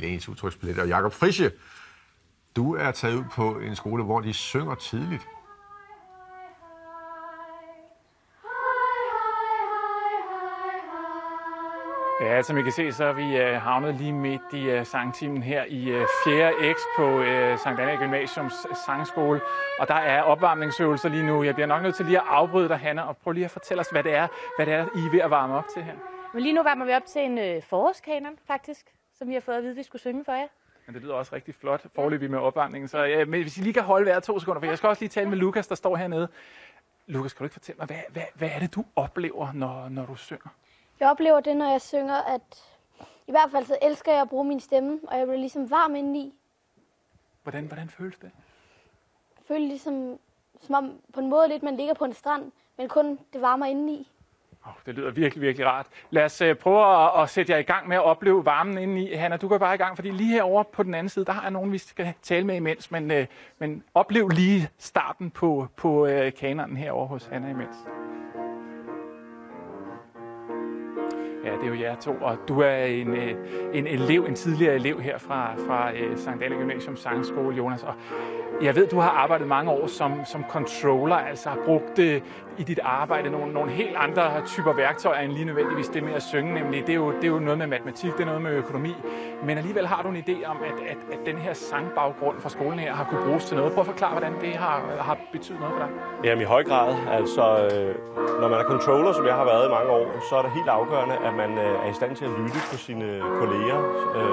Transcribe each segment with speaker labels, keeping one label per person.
Speaker 1: ens udtryksbillet. Og Jakob Frische, du er taget ud på en skole, hvor de synger tidligt.
Speaker 2: Ja, som I kan se, så er vi havnet lige midt i sangtimen her i 4. X på Sankt Annæ Gymnasiums sangskole. Og der er opvarmningsøvelser lige nu. Jeg bliver nok nødt til lige at afbryde dig, Hanna, og prøv lige at fortælle os, hvad det er, I er ved at varme op til her.
Speaker 3: Men lige nu varmer vi op til en forårskanon, faktisk, som vi har fået at vide, vi skulle synge for jer.
Speaker 2: Men det lyder også rigtig flot foreløbig med opvarmningen. Så men hvis I lige kan holde vejret 2 sekunder, for jeg skal også lige tale med Lukas, der står hernede. Lukas, kan du ikke fortælle mig, hvad er det, du oplever, når du synger?
Speaker 4: Jeg oplever det, når jeg synger, at i hvert fald så elsker jeg at bruge min stemme, og jeg bliver ligesom varm indeni.
Speaker 2: Hvordan føles det?
Speaker 4: Jeg føler ligesom, som om på en måde lidt, man ligger på en strand, men kun det varmer indeni.
Speaker 2: Det lyder virkelig, virkelig rart. Lad os prøve at sætte jer i gang med at opleve varmen indeni. Hanna, du går bare i gang, fordi lige herovre på den anden side, der har jeg nogen, vi skal tale med imens. Men oplev lige starten på kanonen herovre hos Hanna imens. Ja, det er jo jer to, og du er en tidligere elev her fra Sankt Annæ Gymnasium Sangskole, Jonas. Og jeg ved, du har arbejdet mange år som controller, altså har brugt i dit arbejde nogle helt andre typer værktøjer end lige nødvendigvis det med at synge, nemlig det er jo noget med matematik, det er noget med økonomi. Men alligevel har du en idé om, at den her sangbaggrund fra skolen her har kunne bruges til noget. Prøv at forklare, hvordan det har betydet noget for dig.
Speaker 5: Jamen i høj grad. Altså, når man er controller, som jeg har været i mange år, så er det helt afgørende, at man er i stand til at lytte på sine kolleger,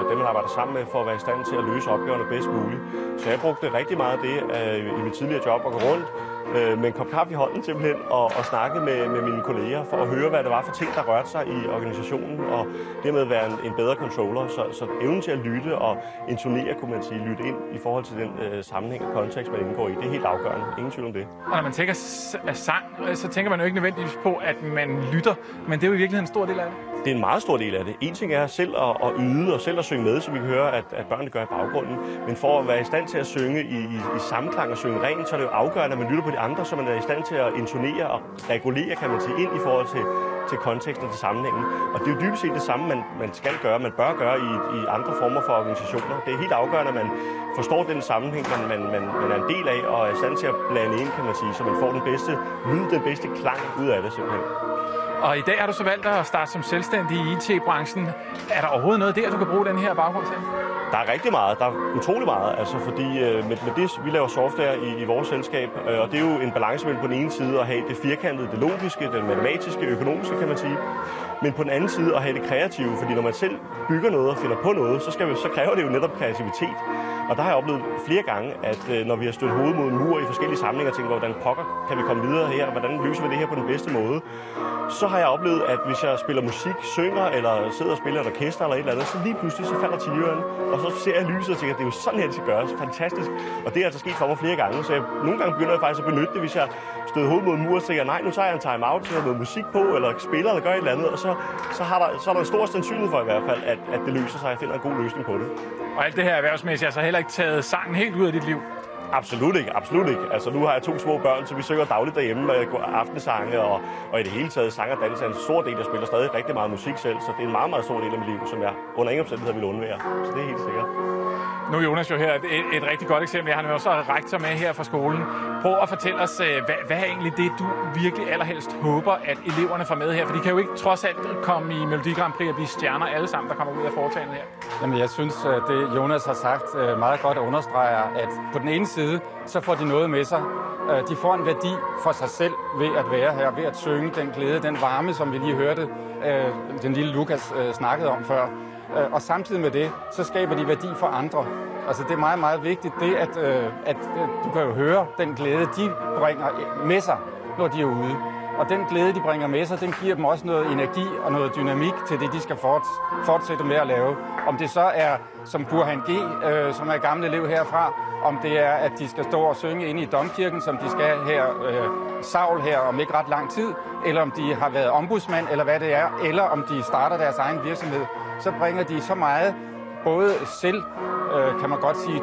Speaker 5: dem man arbejder sammen med, for at være i stand til at løse opgaverne bedst muligt. Så jeg brugte rigtig meget af det i mit tidligere job at gå rundt med en kop kaffe i hånden simpelthen og snakke med mine kolleger for at høre, hvad det var for ting, der rørte sig i organisationen, og dermed være en bedre controller. Så evnen til at lytte og intonere, kunne man sige, lytte ind i forhold til den sammenhæng og kontekst, man indgår i, det er helt afgørende. Ingen tvivl om det.
Speaker 2: Og når man tænker sang, så tænker man jo ikke nødvendigvis på, at man lytter, men det er jo i virkeligheden en stor del af det.
Speaker 5: Det er en meget stor del af det. En ting er selv at yde og selv at synge med, som vi kan høre, at børnene gør i baggrunden. Men for at være i stand til at synge i sammenklang og synge rent, så er det jo afgørende, at man lytter på de andre, så man er i stand til at intonere og regulere, kan man sige, ind i forhold til konteksten og til sammenhængen. Og det er jo dybest set det samme, man skal gøre, man bør gøre i andre former for organisationer. Det er helt afgørende, at man forstår den sammenhæng, man er en del af, og er i stand til at blande ind, kan man sige, så man får den bedste lyd, den bedste klang ud af det simpelthen.
Speaker 2: Og i dag har du så valgt at starte som selvstændig i IT-branchen. Er der overhovedet noget der, du kan bruge den her baggrund til?
Speaker 5: Der er rigtig meget. Der er utrolig meget. Altså fordi med det, vi laver software i vores selskab, og det er jo en balance mellem på den ene side at have det firkantede, det logiske, det matematiske, økonomiske, kan man sige. Men på den anden side at have det kreative, fordi når man selv bygger noget og finder på noget, så kræver det jo netop kreativitet. Og der har jeg oplevet flere gange, at når vi har stødt hovedet mod en mur i forskellige samlinger og tænkt, hvordan pokker kan vi komme videre her, hvordan løser vi det her på den bedste måde, så har jeg oplevet, at hvis jeg spiller musik, synger eller sidder og spiller et orkester eller et eller andet, så lige pludselig så falder tiøren, og så ser jeg lyset og tænker, at det er jo sådan her, det skal gøres. Fantastisk. Og det er altså sket for mig flere gange, så nogle gange begynder jeg faktisk at benytte det, hvis jeg støder hovedet mod en mur og tænker, nej, nu tager jeg en time-out, så jeg noget musik på, eller spiller eller gør et eller andet, og så er der en stor sandsynlighed for i hvert fald, at det løser sig, og jeg finder en god løsning på det.
Speaker 2: Og alt det her erhvervsmæssigt har så heller ikke taget sangen helt ud af dit liv?
Speaker 5: Absolut ikke, absolut ikke. Altså nu har jeg 2 små børn, så vi synger dagligt derhjemme, og jeg går aftensange, og i det hele taget sang og dans er en stor del. Jeg spiller stadig rigtig meget musik selv, så det er en meget, meget stor del af mit liv, som jeg under ingen omstændigheder vil undvære. Så det er helt sikkert.
Speaker 2: Nu er Jonas jo her et rigtig godt eksempel. Jeg har jo også rektor med her fra skolen. Prøv at fortælle os, hvad er egentlig det, du virkelig allerhelst håber, at eleverne får med her? For de kan jo ikke trods alt komme i Melodi Grand Prix og blive stjerner alle sammen, der kommer ud af foretagendet her.
Speaker 6: Jamen jeg synes, at det Jonas har sagt meget godt understreger, at på den ene side, så får de noget med sig. De får en værdi for sig selv ved at være her, ved at synge den glæde, den varme, som vi lige hørte, den lille Lukas snakkede om før. Og samtidig med det, så skaber de værdi for andre. Altså det er meget, meget vigtigt, det at du kan jo høre den glæde, de bringer med sig, når de er ude. Og den glæde, de bringer med sig, den giver dem også noget energi og noget dynamik til det, de skal fortsætte med at lave. Om det så er som Burhan G., som er gammel elev herfra, om det er, at de skal stå og synge inde i Domkirken, som de skal her, Saul her om ikke ret lang tid, eller om de har været ombudsmand, eller hvad det er, eller om de starter deres egen virksomhed, så bringer de så meget, både selv, kan man godt sige,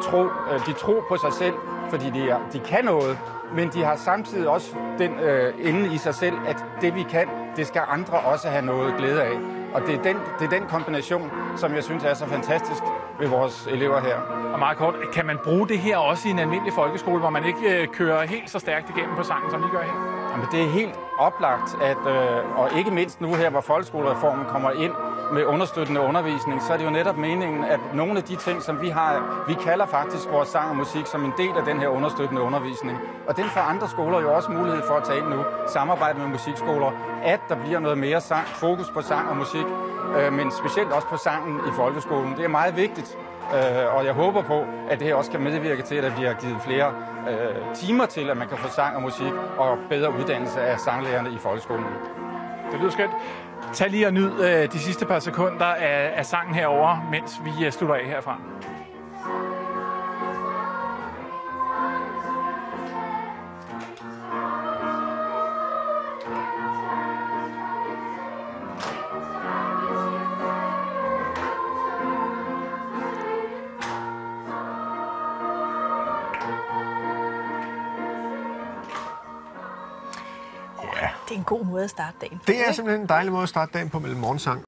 Speaker 6: de tror på sig selv, fordi de kan noget, men de har samtidig også den inde i sig selv, at det vi kan, det skal andre også have noget glæde af. Og det er den kombination, som jeg synes er så fantastisk ved vores elever her.
Speaker 2: Og meget kort, kan man bruge det her også i en almindelig folkeskole, hvor man ikke kører helt så stærkt igennem på sangen, som I gør her?
Speaker 6: Jamen, det er helt oplagt, at, og ikke mindst nu her, hvor folkeskolereformen kommer ind med understøttende undervisning, så er det jo netop meningen, at nogle af de ting, som vi kalder faktisk vores sang og musik som en del af den her understøttende undervisning. Og den får andre skoler jo også mulighed for at tage ind nu, samarbejde med musikskoler, at der bliver noget mere fokus på sang og musik, men specielt også på sangen i folkeskolen. Det er meget vigtigt, og jeg håber på, at det her også kan medvirke til, at der bliver givet flere timer til, at man kan få sang og musik og bedre uddannelse af sanglærerne i folkeskolen.
Speaker 2: Det lyder skønt. Tag lige og nyd de sidste par sekunder af sangen herover, mens vi slutter af herfra.
Speaker 7: Det er en god måde at starte dagen på.
Speaker 1: Det er simpelthen en dejlig måde at starte dagen på med morgensang.